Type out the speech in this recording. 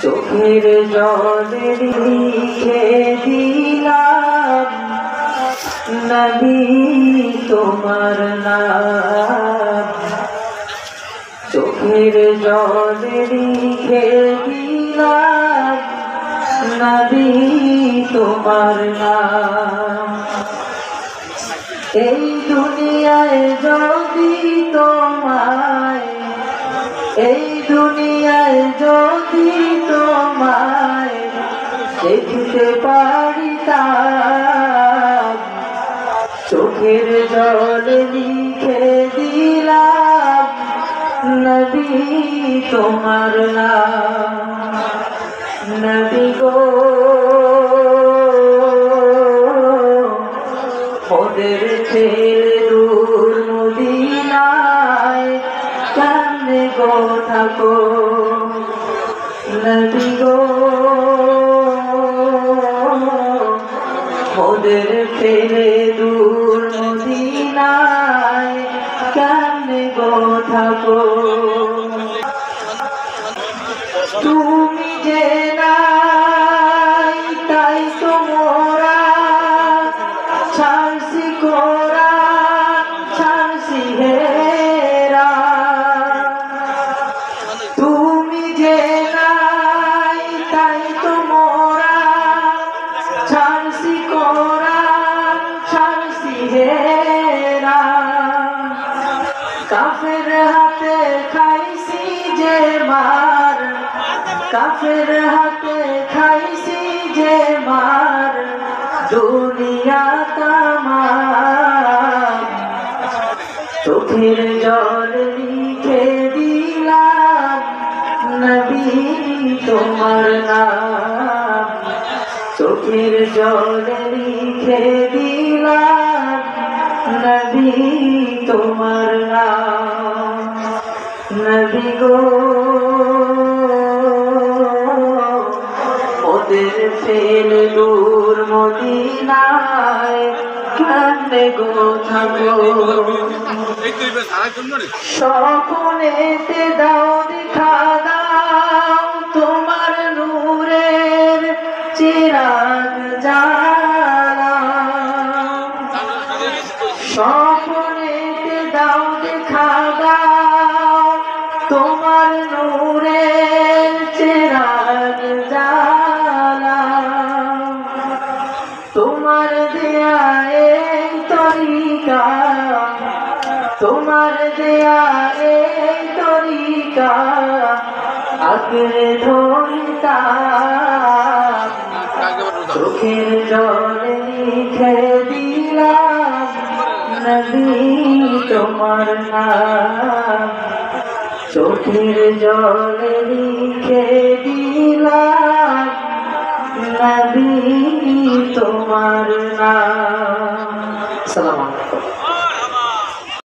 চোখের জলে লিখে দিলাম নবী তোমার নাম। চোখের জলে লিখে দিলাম নবী তোমার নাম। এই দুনিয়ায় যদি তোমায়, এই দুনিয়ায় যদি তোমায় দেখতে পারিতাম, চোখের জলে লিখে দিলাম নবী তোমার নাম। নবী গো ওদের ছেড়ে দূর মদিনায় কেমনে গো থাকো। নবী গো ওদের ছেড়ে দূর মদিনায় কেমনে গো থাকো। তুমি যে নাই তাই তো মোরা ছাড়ছি কোরআন ছাড়ছি হেরা। তুমি যে নাই তাই তো মোরা ছাড়ছি কোরআন ছাড়ছি হেরা। কাফের হাতে খাইছি যে মার, কাফের হাতে খাইছি যে মার দুনিয়া তামাম। চোখের জল লিখে দিলাম নবী তোমার নাম। চোখের জল লিখে দিলাম নবী তোমার নাম। নবী গো ওদের ফেলে দূর মদিনায় কেমনে গো থাকো। স্বপ্নেতে দাও দেখা দাও তোমার নূরের চিরাগ জ্বালা। স্বপ্নেতে দাও দেখা দাও তোমার নূরের চিরাগ জ্বালা। তোমার দেয়া এই তরিকা, তোমার দেয়া এই তরিকা আঁকড়ে ধরতাম। চোখের জলে লিখে দিলাম নবী তোমার নাম। চোখের জলে লিখে দিলাম নবী তোমার নাম। সালাম আলাইকুম।